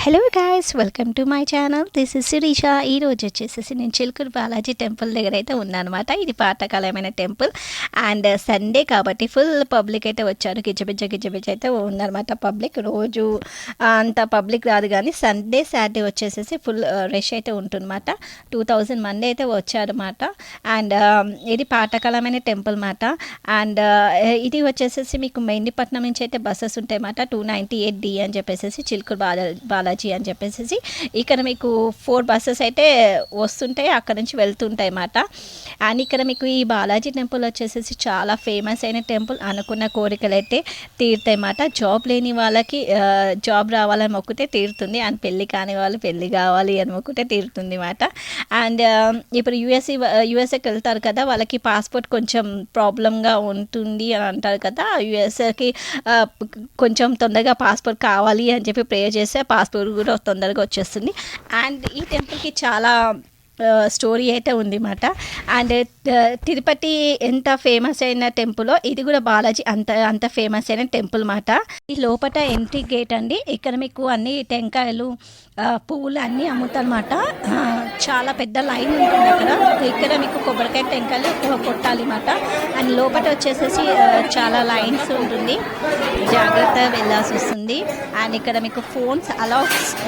Hello guys, welcome to my channel. This is Shirisha. ఈరోజు వచ్చేసేసి నేను చిలుకూరు బాలాజీ టెంపుల్ దగ్గర అయితే ఉన్నానమాట. ఇది పాతకాలమైన టెంపుల్ అండ్ సండే కాబట్టి ఫుల్ పబ్లిక్ అయితే వచ్చారు. గిజ్జబిజ్జ అయితే ఉందన్నమాట. పబ్లిక్ రోజు అంత పబ్లిక్ రాదు, కానీ సండే సాటర్డే వచ్చేసేసి ఫుల్ రష్ అయితే ఉంటుందన్నమాట. 2000 మంది అయితే వచ్చారన్నమాట. అండ్ ఇది పాతకాలమైన టెంపుల్ మాట. అండ్ ఇది వచ్చేసేసి మీకు మెహందీపట్నం నుంచి అయితే బస్సెస్ ఉంటాయన్నమాట. 298D అని చెప్పేసి చిలుకూరు బాలాజీ అని చెప్పేసి ఇక్కడ మీకు 4 బస్సెస్ అయితే వస్తుంటాయి, అక్కడ నుంచి వెళ్తుంటాయి అన్నమాట. అండ్ ఇక్కడ మీకు ఈ బాలాజీ టెంపుల్ వచ్చేసేసి చాలా ఫేమస్ అయిన టెంపుల్. అనుకున్న కోరికలు అయితే తీరుతాయి అన్నమాట. జాబ్ లేని వాళ్ళకి జాబ్ రావాలని మొక్కితే తీరుతుంది, అండ్ పెళ్ళి కాని వాళ్ళు పెళ్ళి కావాలి అని మొక్కితే తీరుతుంది అన్నమాట. అండ్ ఇప్పుడు యూఎస్ఏకి వెళ్తారు కదా, వాళ్ళకి పాస్పోర్ట్ కొంచెం ప్రాబ్లంగా ఉంటుంది అని అంటారు కదా. యూఎస్ఏకి కొంచెం తొందరగా పాస్పోర్ట్ కావాలి అని చెప్పి ప్రేయర్ చేస్తే పాస్పోర్ట్ కూడా తొందరగా వచ్చేస్తుంది. అండ్ ఈ టెంపుల్కి చాలా స్టోరీ అయితే ఉంది అన్నమాట. అండ్ తిరుపతి ఎంత ఫేమస్ అయిన టెంపులో ఇది కూడా బాలాజీ అంత ఫేమస్ అయిన టెంపుల్ మాట. ఈ లోపల ఎంట్రీ గేట్ అండి. ఇక్కడ మీకు అన్ని టెంకాయలు పువ్వులు అన్నీ అమ్ముతారన్నమాట. చాలా పెద్ద లైన్ ఉంటుంది అక్కడ. ఇక్కడ మీకు కొబ్బరికాయ టెంకాయలు కొట్టాలి అన్నమాట. అండ్ లోపల వచ్చేసేసి చాలా లైన్స్ ఉంటుంది, జాగ్రత్తగా వెళ్ళాల్సి వస్తుంది. అండ్ ఇక్కడ మీకు ఫోన్స్ అలౌ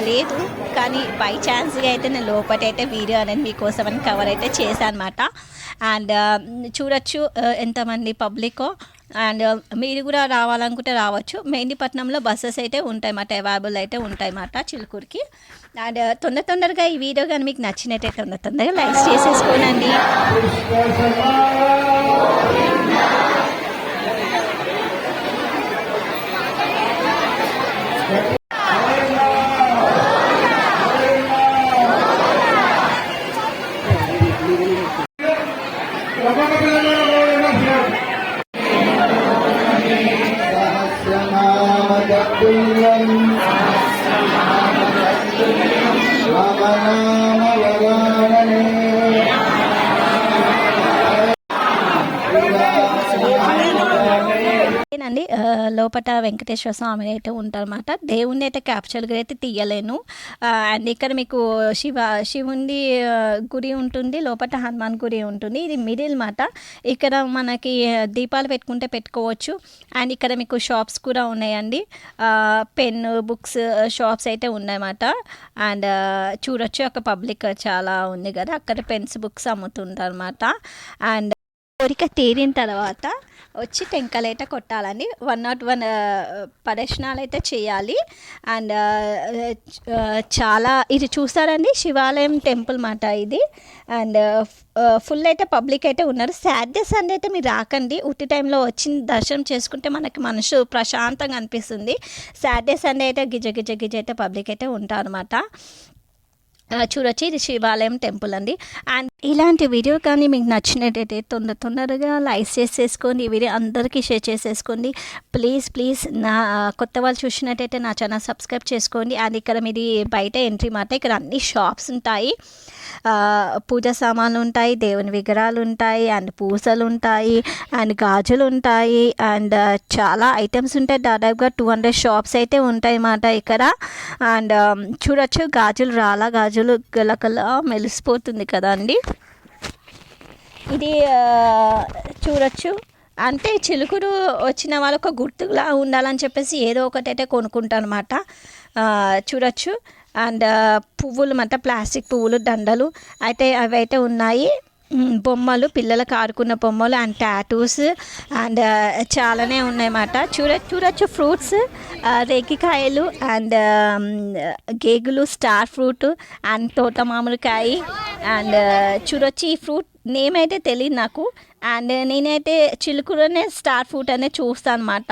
లేదు, కానీ బై ఛాన్స్గా అయితే నేను లోపల అయితే వీడియో అనేది మీకోసం అని కవర్ అయితే చేశాను అన్నమాట. అండ్ చూడొచ్చు ఎంతమంది పబ్లికో. అండ్ మీరు కూడా రావాలనుకుంటే రావచ్చు. మెహందీపట్నంలో బస్సెస్ అయితే ఉంటాయన్నమాట, అవైలబుల్ అయితే ఉంటాయన్నమాట చిలుకూరుకి. అండ్ తొందరగా ఈ వీడియో కానీ మీకు నచ్చినట్టయితే తొందరగా లైక్ చేసేసుకోనండి. అండి లోపల వెంకటేశ్వర స్వామి అయితే ఉంటారన్నమాట. దేవుణ్ణి అయితే క్యాప్చర్గా అయితే తీయలేను. అండ్ ఇక్కడ మీకు శివుంది గుడి ఉంటుంది, లోపల హనుమాన్ గుడి ఉంటుంది. ఇది మిడిల్ మాట. ఇక్కడ మనకి దీపాలు పెట్టుకుంటే పెట్టుకోవచ్చు. అండ్ ఇక్కడ మీకు షాప్స్ కూడా ఉన్నాయండి, పెన్ బుక్స్ షాప్స్ అయితే ఉన్నాయన్నమాట. అండ్ చూడొచ్చు ఒక పబ్లిక్ చాలా ఉంది కదా, అక్కడ పెన్స్ బుక్స్ అమ్ముతుంటారు అన్నమాట. అండ్ కోరిక తీరిన తర్వాత వచ్చి టెంకాయలు అయితే కొట్టాలని 101 ప్రదక్షిణాలు అయితే చేయాలి. అండ్ చాలా ఇది చూస్తారండి, శివాలయం టెంపుల్ మాట ఇది. అండ్ ఫుల్ అయితే పబ్లిక్ అయితే ఉన్నారు. సాటర్డే సండే అయితే మీరు రాకండి, ఉట్టి టైంలో వచ్చి దర్శనం చేసుకుంటే మనకి మనసు ప్రశాంతంగా అనిపిస్తుంది. సాటర్డే సండే అయితే గిజ అయితే పబ్లిక్ అయితే ఉంటారు అనమాట. చూడొచ్చు, ఇది శివాలయం టెంపుల్ అండి. అండ్ ఇలాంటి వీడియో కానీ మీకు నచ్చినట్టయితే తొందరగా లైక్ చేసేసుకోండి, ఈ వీడియో అందరికీ షేర్ చేసేసుకోండి. ప్లీజ్ నా కొత్త వాళ్ళు చూసినట్టయితే నా ఛానల్ సబ్స్క్రైబ్ చేసుకోండి. అండ్ ఇక్కడ మీది బయట ఎంట్రీ మాట. ఇక్కడ అన్ని షాప్స్ ఉంటాయి, పూజ సామాన్లు ఉంటాయి, దేవుని విగ్రహాలు ఉంటాయి, అండ్ పూసలు ఉంటాయి, అండ్ గాజులు ఉంటాయి, అండ్ చాలా ఐటమ్స్ ఉంటాయి. దాదాపుగా 200 షాప్స్ అయితే ఉంటాయి అన్నమాట ఇక్కడ. అండ్ చూడొచ్చు, గాజులు గలకల మెలిసిపోతుంది కదా అండి. ఇది చూడొచ్చు, అంటే చిలుకూరు వచ్చిన వాళ్ళు ఒక గుర్తులా ఉండాలని చెప్పేసి ఏదో ఒకటి అయితే కొనుక్కుంటాను అనమాట. చూడొచ్చు. అండ్ పువ్వులు మాట, ప్లాస్టిక్ పువ్వులు దండలు అయితే అవి అయితే ఉన్నాయి. బొమ్మలు, పిల్లలకు ఆడుకున్న బొమ్మలు అండ్ టాటూస్ అండ్ చాలానే ఉన్నాయన్నమాట. చూడొచ్చు ఫ్రూట్స్, రేగికాయలు అండ్ గేగులు, స్టార్ ఫ్రూట్ అండ్ తోట మామిడికాయ. అండ్ చూడొచ్చు, ఈ ఫ్రూట్ నేమ్ అయితే తెలియదు నాకు. అండ్ నేనైతే చిలుకూరునే స్టార్ ఫ్రూట్ అనేది చూస్తాను అన్నమాట.